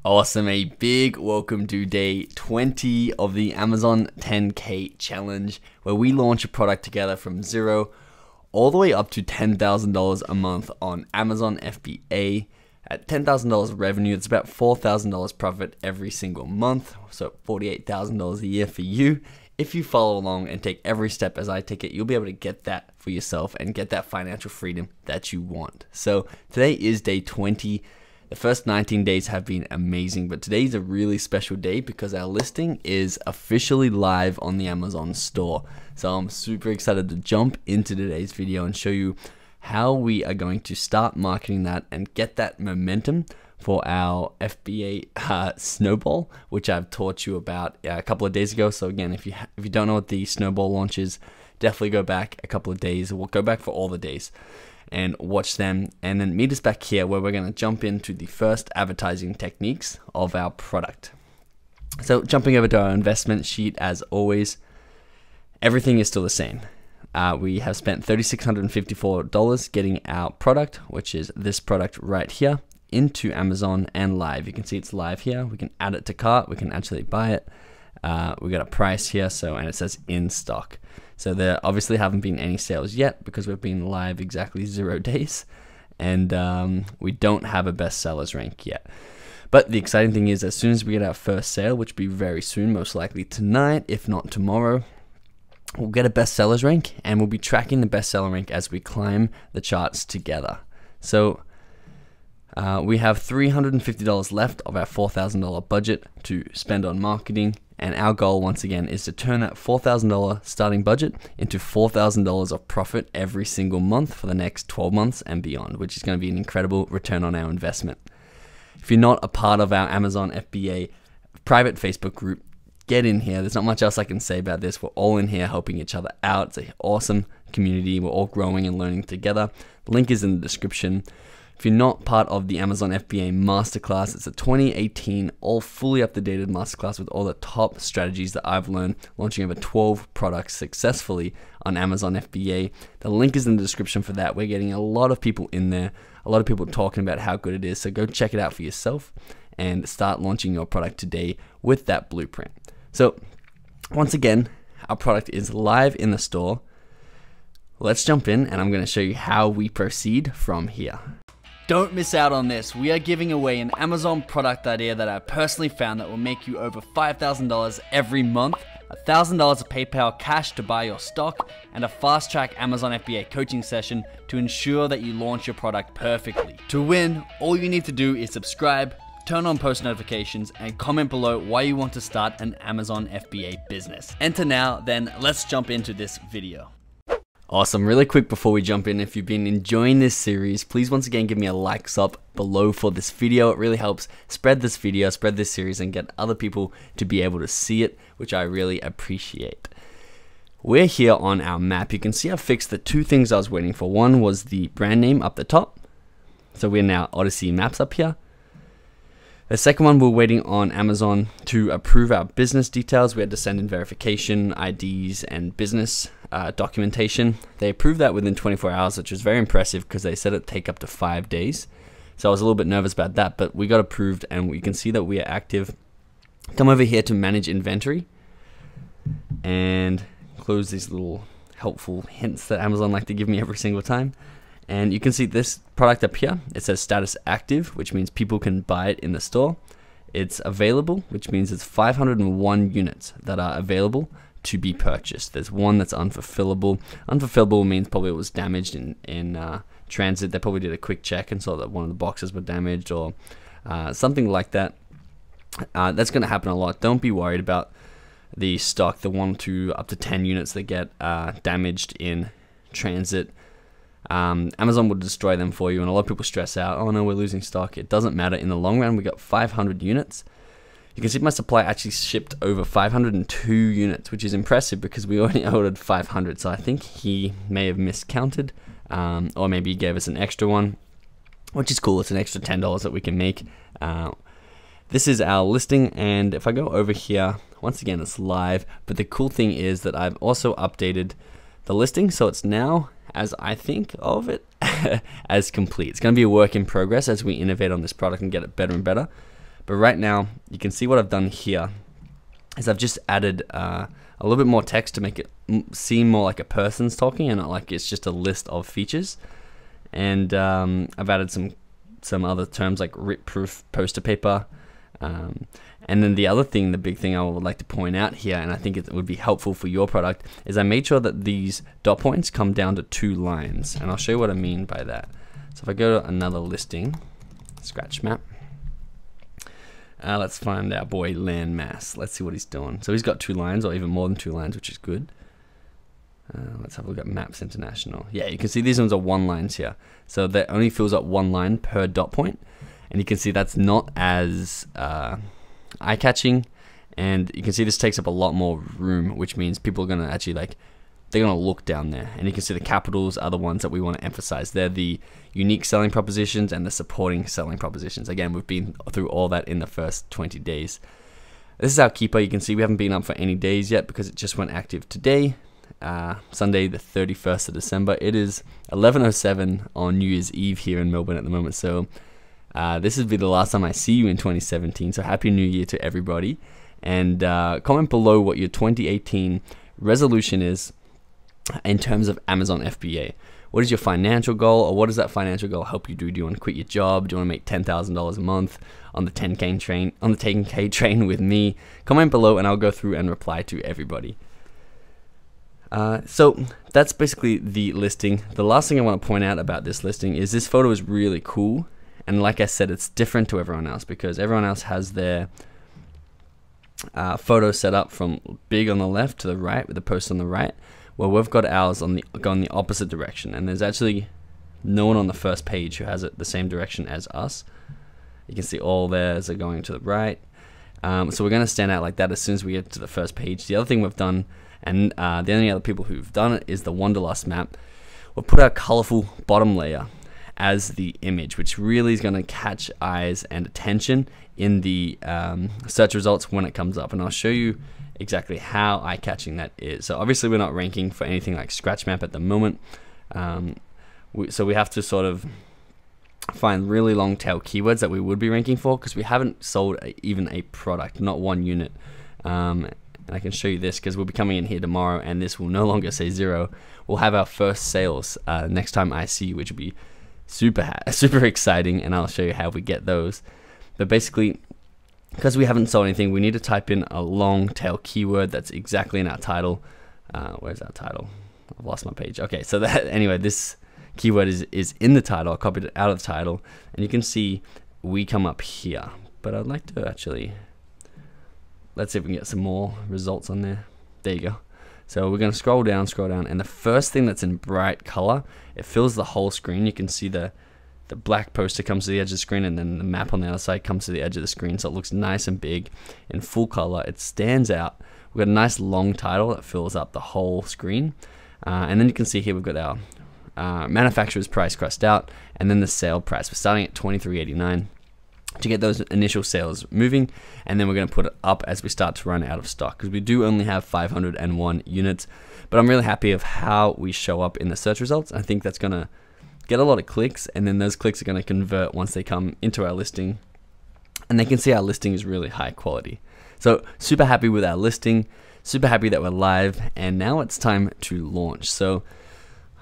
Awesome, a big welcome to day 20 of the Amazon 10K challenge, where we launch a product together from zero all the way up to $10,000 a month on Amazon FBA. At $10,000 revenue, it's about $4,000 profit every single month, so $48,000 a year for you. If you follow along and take every step as I take it, you'll be able to get that for yourself and get that financial freedom that you want. So today is day 20. The first 19 days have been amazing, but today's a really special day because our listing is officially live on the Amazon store. So I'm super excited to jump into today's video and show you how we are going to start marketing that and get that momentum for our FBA snowball, which I've taught you about a couple of days ago. So again, if you don't know what the snowball launch is, definitely go back a couple of days. We'll go back for all the days and watch them, and then meet us back here where we're going to jump into the first advertising techniques of our product. So jumping over to our investment sheet, as always, everything is still the same. We have spent $3,654 getting our product, which is this product right here, into Amazon and live. You can see it's live here. We can add it to cart. We can actually buy it. We got a price here, and it says in stock. So there obviously haven't been any sales yet because we've been live exactly 0 days, and we don't have a best sellers rank yet. But the exciting thing is, as soon as we get our first sale, which will be very soon, most likely tonight, if not tomorrow, we'll get a best sellers rank, and we'll be tracking the best seller rank as we climb the charts together. So we have $350 left of our $4,000 budget to spend on marketing. And our goal, once again, is to turn that $4,000 starting budget into $4,000 of profit every single month for the next 12 months and beyond, which is going to be an incredible return on our investment. If you're not a part of our Amazon FBA private Facebook group, get in here. There's not much else I can say about this. We're all in here helping each other out. It's an awesome community. We're all growing and learning together. The link is in the description. If you're not part of the Amazon FBA Masterclass, it's a 2018 all fully up-to-date masterclass with all the top strategies that I've learned launching over 12 products successfully on Amazon FBA. The link is in the description for that. We're getting a lot of people in there, a lot of people talking about how good it is. So go check it out for yourself and start launching your product today with that blueprint. So once again, our product is live in the store. Let's jump in and I'm going to show you how we proceed from here. Don't miss out on this. We are giving away an Amazon product idea that I personally found that will make you over $5,000 every month, $1,000 of PayPal cash to buy your stock, and a fast-track Amazon FBA coaching session to ensure that you launch your product perfectly. To win, all you need to do is subscribe, turn on post notifications, and comment below why you want to start an Amazon FBA business. Enter now, then let's jump into this video. Awesome. Really quick before we jump in, if you've been enjoying this series, please once again give me a likes up below for this video. It really helps spread this video, spread this series, and get other people to be able to see it, which I really appreciate. We're here on our map. You can see I fixed the two things I was waiting for. One was the brand name up the top. So we're now Odyssey Maps up here. The second one, we're waiting on Amazon to approve our business details. We had to send in verification, IDs, and business documentation. They approved that within 24 hours, which was very impressive because they said it'd take up to 5 days. So I was a little bit nervous about that, but we got approved and we can see that we are active. Come over here to manage inventory and close these little helpful hints that Amazon like to give me every single time. And you can see this product up here. It says status active, which means people can buy it in the store. It's available, which means it's 501 units that are available to be purchased. There's one that's unfulfillable. Unfulfillable means probably it was damaged in transit. They probably did a quick check and saw that one of the boxes were damaged or something like that. That's going to happen a lot. Don't be worried about the stock, the 1 to up to 10 units that get damaged in transit. Amazon will destroy them for you, and a lot of people stress out, oh no, we're losing stock. It doesn't matter. In the long run, we got 500 units. You can see my supply actually shipped over 502 units, which is impressive because we already ordered 500. So I think he may have miscounted, or maybe he gave us an extra one, which is cool. It's an extra $10 that we can make. This is our listing, and if I go over here, once again, it's live. But the cool thing is that I've also updated the listing, so it's now, as I think of it, as complete. It's going to be a work in progress as we innovate on this product and get it better and better. But right now, you can see what I've done here is I've just added a little bit more text to make it seem more like a person's talking and not like it's just a list of features. And I've added some other terms like rip-proof poster paper. And then the other thing, the big thing I would like to point out here, and I think it would be helpful for your product, is I made sure that these dot points come down to 2 lines. And I'll show you what I mean by that. So if I go to another listing, scratch map, let's find our boy landmass. Let's see what he's doing. So he's got 2 lines or even more than 2 lines, which is good. Let's have a look at Maps International. Yeah, you can see these ones are 1 lines here. So that only fills up 1 line per dot point. And you can see that's not as eye-catching. And you can see this takes up a lot more room, which means people are going to actually they're going to look down there. And you can see the capitals are the ones that we want to emphasize. They're the unique selling propositions and the supporting selling propositions. Again, we've been through all that in the first 20 days. This is our keeper. You can see we haven't been up for any days yet because it just went active today. Sunday the 31st of December. It is 11:07 on New Year's Eve here in Melbourne at the moment, so this will be the last time I see you in 2017, so Happy New Year to everybody. And comment below what your 2018 resolution is in terms of Amazon FBA. What is your financial goal, or what does that financial goal help you do? Do you want to quit your job? Do you want to make $10,000 a month on the 10K train with me? Comment below and I'll go through and reply to everybody. So that's basically the listing. The last thing I want to point out about this listing is this photo is really cool. And like I said, it's different to everyone else because everyone else has their photo set up from big on the left to the right with the post on the right. Well, we've got ours going the opposite direction. And there's actually no one on the first page who has it the same direction as us. You can see all theirs are going to the right. So we're going to stand out like that as soon as we get to the first page. The other thing we've done, and the only other people who've done it, is the Wanderlust map. We'll put our colorful bottom layer as the image, which really is going to catch eyes and attention in the search results when it comes up. And I'll show you exactly how eye-catching that is. So obviously we're not ranking for anything like scratch map at the moment. So we have to sort of find really long tail keywords that we would be ranking for because we haven't sold even a product, not 1 unit. And I can show you this because we'll be coming in here tomorrow and this will no longer say 0. We'll have our first sales next time I see you, which will be super exciting, and I'll show you how we get those. But basically, because we haven't sold anything, we need to type in a long tail keyword that's exactly in our title. Where's our title? I've lost my page. Okay, so that anyway, this keyword is in the title. I copied it out of the title, and you can see we come up here. But I'd like to actually, let's see if we can get some more results on there. There you go. So we're going to scroll down, and the first thing that's in bright color, it fills the whole screen. You can see the black poster comes to the edge of the screen, and then the map on the other side comes to the edge of the screen, so it looks nice and big in full color. It stands out. We've got a nice long title that fills up the whole screen, and then you can see here we've got our manufacturer's price crossed out, and then the sale price. We're starting at $23.89 to get those initial sales moving, and then we're going to put it up as we start to run out of stock because we do only have 501 units. But I'm really happy of how we show up in the search results. I think that's going to get a lot of clicks, and then those clicks are going to convert once they come into our listing, and they can see our listing is really high quality. So super happy with our listing, super happy that we're live, and now it's time to launch. So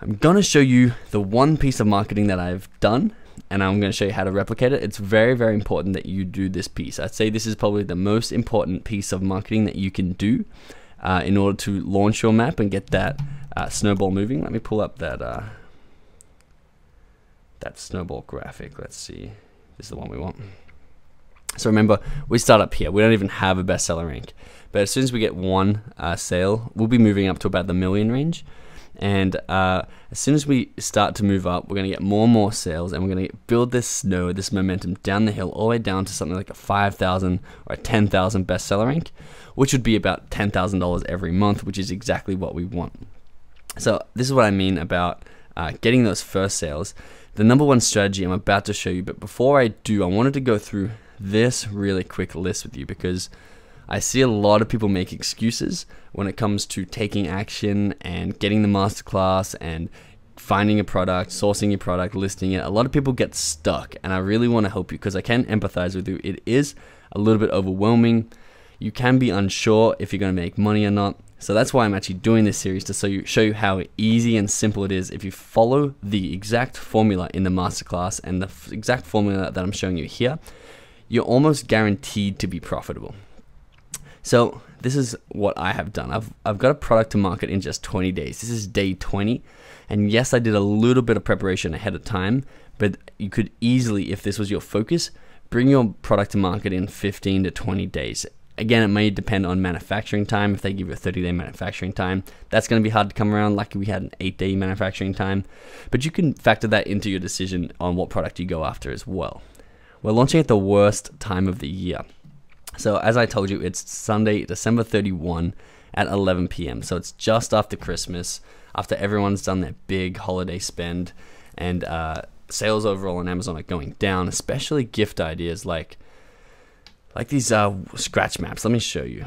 I'm going to show you the one piece of marketing that I've done, and I'm going to show you how to replicate it. It's very, very important that you do this piece. I'd say this is probably the most important piece of marketing that you can do in order to launch your map and get that snowball moving. Let me pull up that snowball graphic. Let's see. This is the one we want. So remember, we start up here. We don't even have a bestseller rank. But as soon as we get one sale, we'll be moving up to about the million range. And as soon as we start to move up, we're going to get more and more sales, and we're going to build this momentum down the hill all the way down to something like a 5,000 or a 10,000 bestseller rank, which would be about $10,000 every month, which is exactly what we want. So this is what I mean about getting those first sales. The number one strategy I'm about to show you, but before I do, I wanted to go through this really quick list with you because I see a lot of people make excuses when it comes to taking action and getting the masterclass and finding a product, sourcing your product, listing it. A lot of people get stuck, and I really want to help you because I can empathize with you. It is a little bit overwhelming. You can be unsure if you're going to make money or not. So that's why I'm actually doing this series, to show you how easy and simple it is if you follow the exact formula in the masterclass and the exact formula that I'm showing you here. You're almost guaranteed to be profitable. So this is what I have done. I've got a product to market in just 20 days. This is day 20. And yes, I did a little bit of preparation ahead of time, but you could easily, if this was your focus, bring your product to market in 15 to 20 days. Again, it may depend on manufacturing time. If they give you a 30-day manufacturing time, that's going to be hard to come around. Lucky we had an 8-day manufacturing time, but you can factor that into your decision on what product you go after as well. We're launching at the worst time of the year. So as I told you, it's Sunday, December 31 at 11 p.m. So it's just after Christmas, after everyone's done their big holiday spend, and sales overall on Amazon are going down, especially gift ideas like these scratch maps. Let me show you.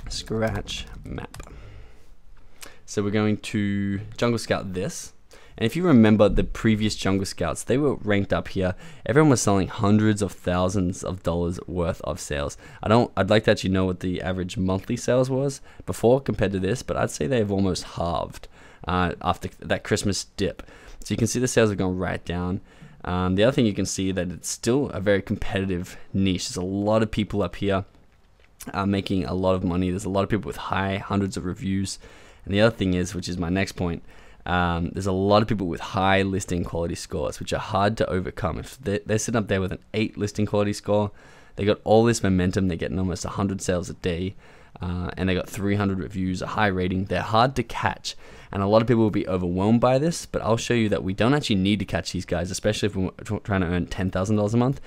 Scratch map. So we're going to Jungle Scout this. And if you remember the previous Jungle Scouts, they were ranked up here. Everyone was selling hundreds of thousands of dollars worth of sales. I'd like to actually know what the average monthly sales was before compared to this, but I'd say they've almost halved after that Christmas dip. So you can see the sales have gone right down. The other thing you can see that it's still a very competitive niche. There's a lot of people up here making a lot of money. There's a lot of people with hundreds of reviews. And the other thing is, which is my next point, there's a lot of people with high listing quality scores, which are hard to overcome. If they're sitting up there with an 8 listing quality score, they got all this momentum, they're getting almost 100 sales a day, and they got 300 reviews, a high rating. They're hard to catch, and a lot of people will be overwhelmed by this, but I'll show you that we don't actually need to catch these guys, especially if we're trying to earn $10,000 a month.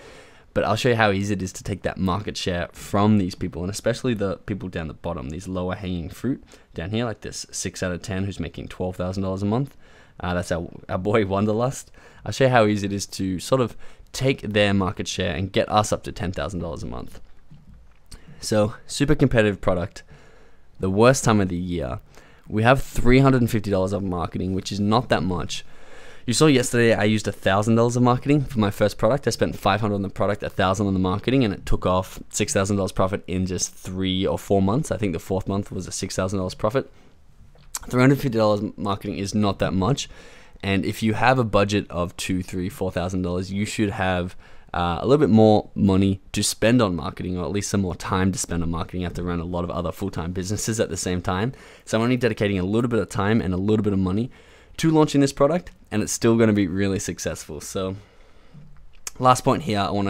But I'll show you how easy it is to take that market share from these people, and especially the people down the bottom, these lower hanging fruit down here, like this 6 out of 10 who's making $12,000 a month. That's our boy Wanderlust. I'll show you how easy it is to sort of take their market share and get us up to $10,000 a month. So super competitive product, the worst time of the year. We have $350 of marketing, which is not that much. You saw yesterday I used $1,000 of marketing for my first product. I spent $500 on the product, $1,000 on the marketing, and it took off $6,000 profit in just 3 or 4 months. I think the 4th month was a $6,000 profit. $350 marketing is not that much, and if you have a budget of $2,000, $3,000, $4,000, you should have a little bit more money to spend on marketing, or at least some more time to spend on marketing. You have to run a lot of other full-time businesses at the same time. So I'm only dedicating a little bit of time and a little bit of money to launching this product, and it's still going to be really successful. So last point here, I want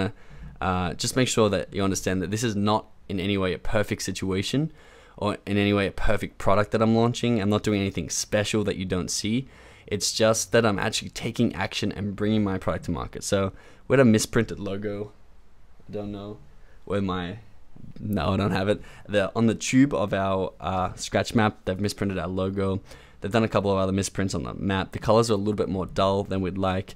to just make sure that you understand that this is not in any way a perfect situation or in any way a perfect product that I'm launching. I'm not doing anything special that you don't see. It's just that I'm actually taking action and bringing my product to market. So we had a misprinted logo. I don't know where no, I don't have it. On the tube of our scratch map, they've misprinted our logo. They've done a couple of other misprints on the map. The colors are a little bit more dull than we'd like.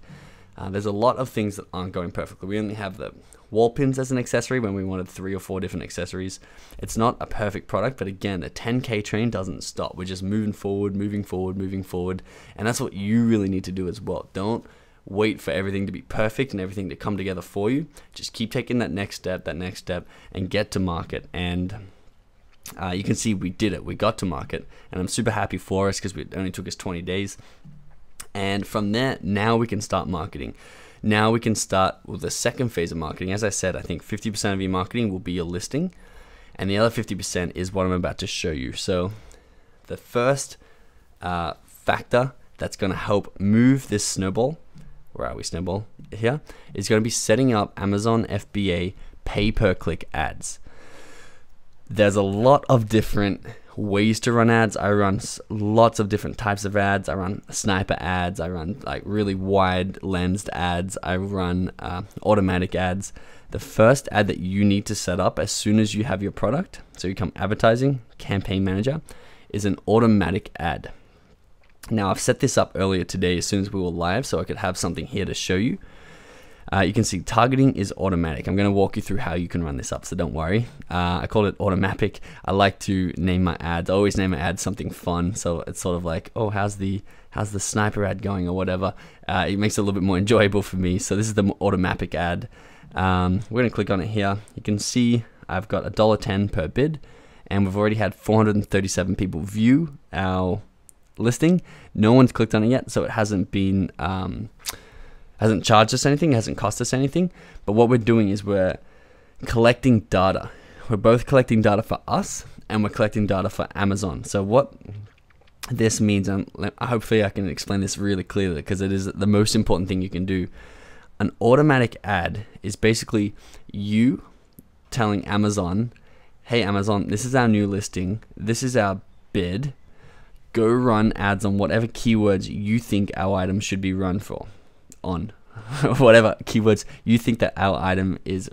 There's a lot of things that aren't going perfectly. We only have the wall pins as an accessory when we wanted 3 or 4 different accessories. It's not a perfect product, but again, the 10K train doesn't stop. We're just moving forward, moving forward, moving forward. And that's what you really need to do as well. Don't wait for everything to be perfect and everything to come together for you. Just keep taking that next step, and get to market. And you can see we did it. We got to market, and I'm super happy for us because it only took us 20 days. And from there, now we can start marketing. Now we can start with the second phase of marketing. As I said, I think 50% of your marketing will be your listing, and the other 50% is what I'm about to show you. So the first factor that's going to help move this snowball, where are we, snowball? Here, is going to be setting up Amazon FBA pay-per-click ads. There's a lot of different ways to run ads. I run lots of different types of ads. I run sniper ads. I run like really wide lensed ads. I run automatic ads. The first ad that you need to set up as soon as you have your product, so you come advertising, campaign manager, is an automatic ad. Now I've set this up earlier today as soon as we were live, so I could have something here to show you. You can see targeting is automatic. I'm going to walk you through how you can run this up, so don't worry. I call it automatic. I like to name my ads. I always name my ads something fun, so it's sort of like, oh, how's the sniper ad going or whatever. It makes it a little bit more enjoyable for me. So this is the automatic ad. We're going to click on it here. You can see I've got $1.10 per bid, and we've already had 437 people view our listing. No one's clicked on it yet, so it hasn't been hasn't charged us anything, hasn't cost us anything. But what we're doing is we're collecting data. We're both collecting data for us, and we're collecting data for Amazon. So what this means, and hopefully I can explain this really clearly, because it is the most important thing you can do. An automatic ad is basically you telling Amazon, hey Amazon, this is our new listing, this is our bid, go run ads on whatever keywords you think our item should be run for, on whatever keywords you think that our item is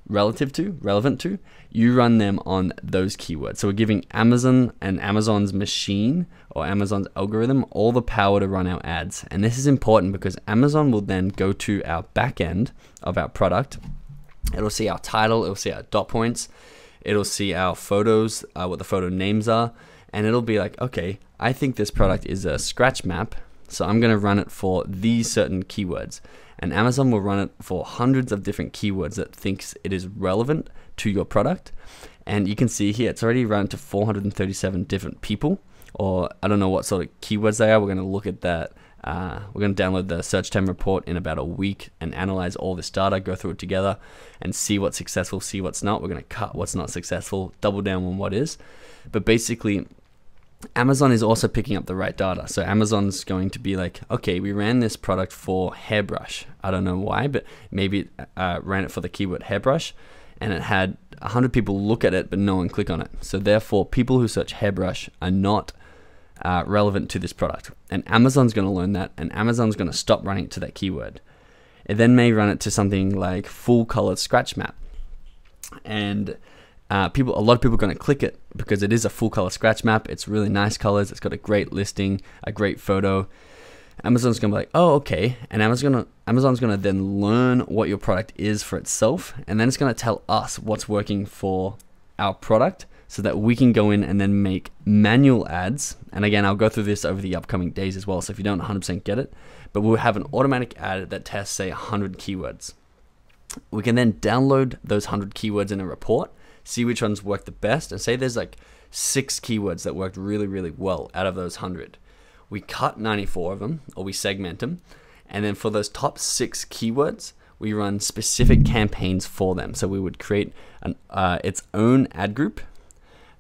relevant to, you run them on those keywords. So we're giving Amazon and Amazon's machine or Amazon's algorithm all the power to run our ads. And this is important because Amazon will then go to our back end of our product. It'll see our title, it'll see our dot points, it'll see our photos, what the photo names are, and it'll be like, okay, I think this product is a scratch map, so I'm gonna run it for these certain keywords. And Amazon will run it for hundreds of different keywords that thinks it is relevant to your product. And you can see here, it's already run to 437 different people, or I don't know what sort of keywords they are. We're gonna look at that. We're gonna download the search term report in about a week and analyze all this data, go through it together and see what's successful, see what's not. We're gonna cut what's not successful, double down on what is. But basically, Amazon is also picking up the right data. So Amazon's going to be like, okay, we ran this product for hairbrush. I don't know why, but maybe it ran it for the keyword hairbrush, and it had 100 people look at it, but no one click on it. So therefore, people who search hairbrush are not relevant to this product. And Amazon's going to learn that, and Amazon's going to stop running it to that keyword. It then may run it to something like full color scratch map. And a lot of people are going to click it because it is a full color scratch map. It's really nice colors. It's got a great listing, a great photo. Amazon's going to be like, oh, okay. And Amazon's going to then learn what your product is for itself. And then it's going to tell us what's working for our product so that we can go in and then make manual ads. And again, I'll go through this over the upcoming days as well. So if you don't 100% get it, but we'll have an automatic ad that tests, say, 100 keywords. We can then download those 100 keywords in a report, see which ones work the best, and say there's like 6 keywords that worked really, really well out of those 100. We cut 94 of them, or we segment them, and then for those top 6 keywords, we run specific campaigns for them. So we would create its own ad group,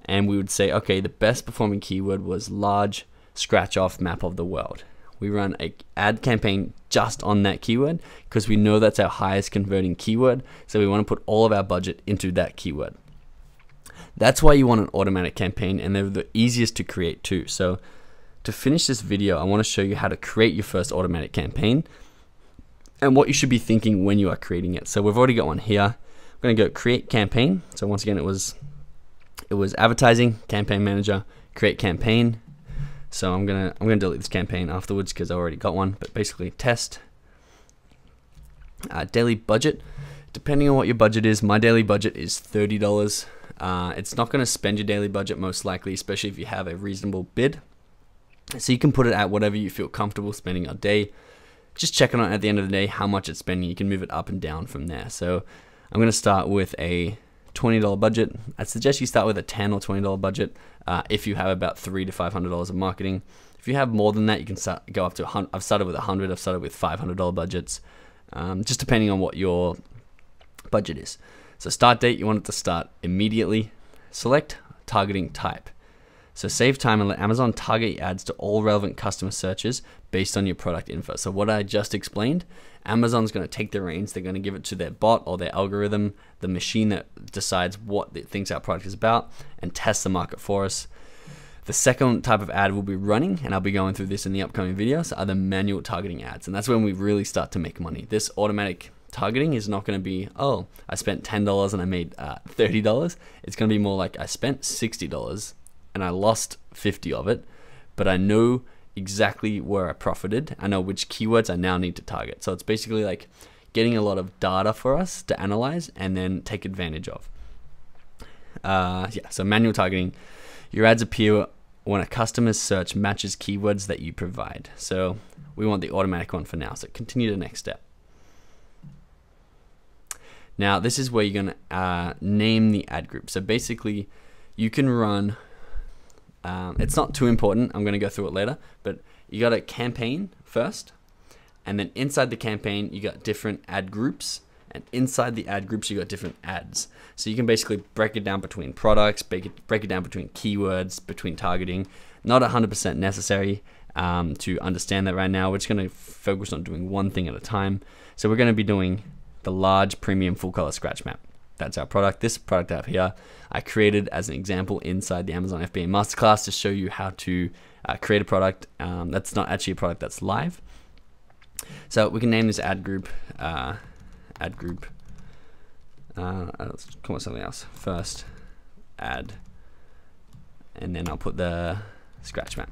and we would say, okay, the best performing keyword was large scratch off map of the world. We run an ad campaign just on that keyword because we know that's our highest converting keyword, so we want to put all of our budget into that keyword. That's why you want an automatic campaign, and they're the easiest to create too. So to finish this video, I want to show you how to create your first automatic campaign and what you should be thinking when you are creating it. So we've already got one here. I'm going to go create campaign. So once again, it was advertising, campaign manager, create campaign. So I'm gonna delete this campaign afterwards because I already got one. But basically, test daily budget. Depending on what your budget is, my daily budget is $30. It's not going to spend your daily budget most likely, especially if you have a reasonable bid. So you can put it at whatever you feel comfortable spending a day. Just checking on at the end of the day how much it's spending. You can move it up and down from there. So I'm going to start with a $20 budget. I suggest you start with a $10 or $20 budget if you have about $300 to $500 of marketing. If you have more than that, you can go up to 100. I've started with 100. I've started with $500 budgets, just depending on what your budget is. So start date, you want it to start immediately. Select targeting type. So save time and let Amazon target your ads to all relevant customer searches based on your product info. So what I just explained, Amazon's going to take the reins. They're going to give it to their bot or their algorithm, the machine that decides what it thinks our product is about, and test the market for us. The second type of ad we'll be running, and I'll be going through this in the upcoming videos, are the manual targeting ads. And that's when we really start to make money. This automatic targeting is not going to be, oh, I spent $10 and I made $30. It's going to be more like I spent $60 and I lost 50 of it, but I know exactly where I profited. I know which keywords I now need to target. So it's basically like getting a lot of data for us to analyze and then take advantage of. So manual targeting, your ads appear when a customer's search matches keywords that you provide. So we want the automatic one for now. So continue to the next step. Now this is where you're gonna name the ad group. So basically you can run, it's not too important, I'm gonna go through it later, but you got a campaign first, and then inside the campaign you got different ad groups, and inside the ad groups you got different ads. So you can basically break it down between products, break it down between keywords, between targeting. Not 100% necessary to understand that right now. We're just gonna focus on doing one thing at a time. So we're gonna be doing the large premium full color scratch map. That's our product. This product out here, I created as an example inside the Amazon FBA Masterclass to show you how to create a product. That's not actually a product that's live. So we can name this ad group, let's come up with something else. First ad, and then I'll put the scratch map,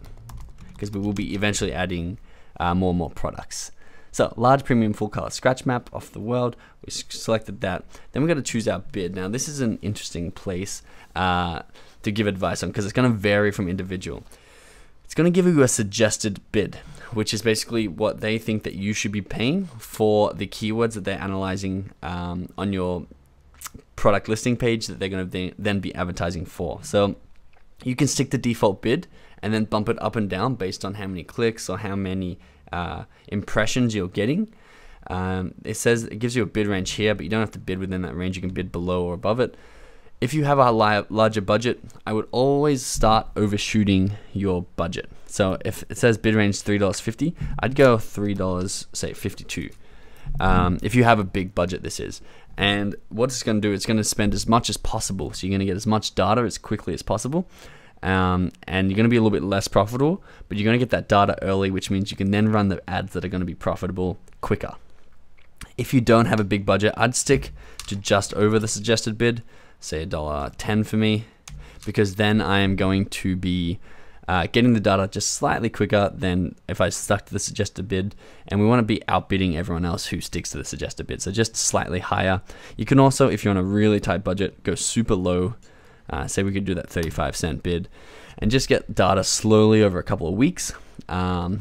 because we will be eventually adding more and more products. So large premium full color scratch map off the world. We selected that. Then we're going to choose our bid. Now this is an interesting place to give advice on, because it's going to vary from individual. It's going to give you a suggested bid, which is basically what they think that you should be paying for the keywords that they're analyzing on your product listing page that they're going to then be advertising for. So you can stick the default bid and then bump it up and down based on how many clicks or how many impressions you're getting. It says it gives you a bid range here, but you don't have to bid within that range. You can bid below or above it. If you have a larger budget, I would always start overshooting your budget. So if it says bid range $3.50, I'd go $3, say 52. If you have a big budget, this is. And what it's going to do, it's going to spend as much as possible. So you're going to get as much data as quickly as possible. And you're going to be a little bit less profitable, but you're going to get that data early, which means you can then run the ads that are going to be profitable quicker. If you don't have a big budget, I'd stick to just over the suggested bid, say $1.10 for me, because then I am going to be getting the data just slightly quicker than if I stuck to the suggested bid, and we want to be outbidding everyone else who sticks to the suggested bid, so just slightly higher. You can also, if you're on a really tight budget, go super low. Say we could do that 35-cent bid and just get data slowly over a couple of weeks. But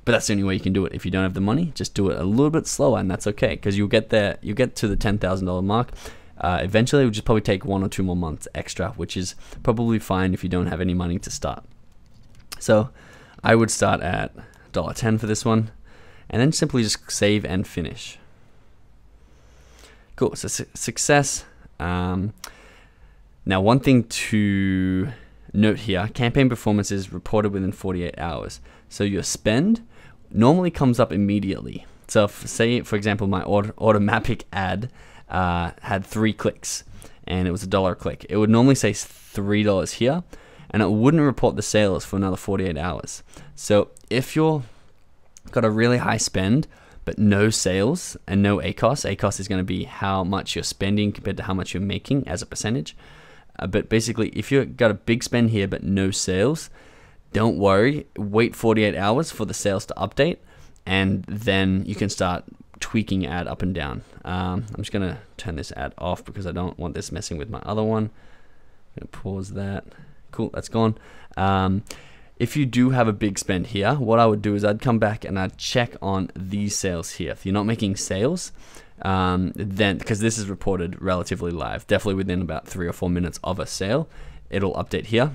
that's the only way you can do it. If you don't have the money, just do it a little bit slower, and that's okay, because you'll get there. You get to the $10,000 mark. Eventually, it will just probably take 1 or 2 more months extra, which is probably fine if you don't have any money to start. So I would start at $1.10 for this one, and then simply just save and finish. Cool. So success. Now, one thing to note here, campaign performance is reported within 48 hours. So your spend normally comes up immediately. So if, say, for example, my automatic ad had 3 clicks and it was $1 a click, it would normally say $3 here, and it wouldn't report the sales for another 48 hours. So if you're got a really high spend but no sales and no ACOS, ACOS is going to be how much you're spending compared to how much you're making as a percentage. But basically, if you've got a big spend here but no sales, don't worry. Wait 48 hours for the sales to update, and then you can start tweaking ad up and down. I'm just going to turn this ad off because I don't want this messing with my other one. I'm going to pause that. Cool, that's gone. If you do have a big spend here, what I would do is I'd come back and I'd check on these sales here. If you're not making sales, then, because this is reported relatively live, definitely within about 3 or 4 minutes of a sale, it'll update here.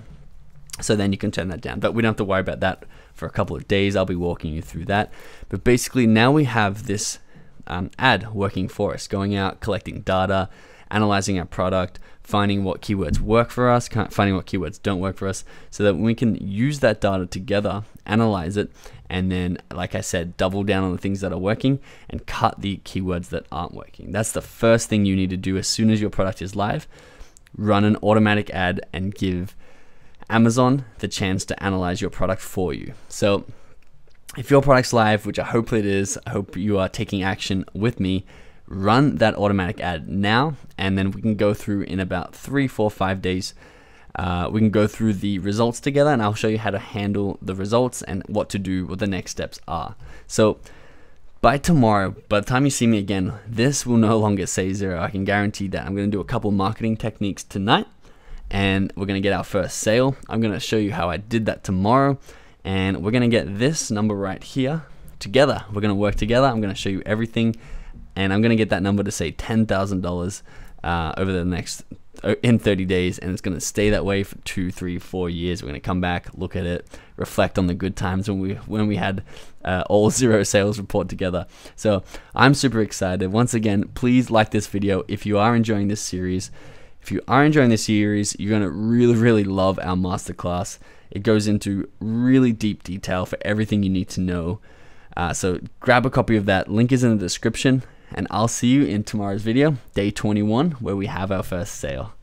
So then you can turn that down, but we don't have to worry about that for a couple of days. I'll be walking you through that. But basically now we have this ad working for us, going out, collecting data, analyzing our product, finding what keywords work for us, finding what keywords don't work for us, so that we can use that data together, analyze it, and then, like I said, double down on the things that are working and cut the keywords that aren't working. That's the first thing you need to do as soon as your product is live. Run an automatic ad and give Amazon the chance to analyze your product for you. So if your product's live, which I hope it is, I hope you are taking action with me, run that automatic ad now, and then we can go through in about 3, 4, 5 days. We can go through the results together, and I'll show you how to handle the results and what to do, what the next steps are. So by tomorrow, by the time you see me again, this will no longer say 0. I can guarantee that. I'm going to do a couple marketing techniques tonight, and we're going to get our first sale. I'm going to show you how I did that tomorrow, and we're going to get this number right here together. We're going to work together. I'm going to show you everything, and I'm gonna get that number to say $10,000 over the next in 30 days, and it's going to stay that way for 2, 3, 4 years. We're going to come back, look at it, reflect on the good times when we had all zero sales report together. So I'm super excited. Once again, please like this video if you are enjoying this series. If you are enjoying this series, you're going to really love our masterclass. It goes into really deep detail for everything you need to know. So grab a copy of that. Link is in the description. And I'll see you in tomorrow's video, day 21, where we have our first sale.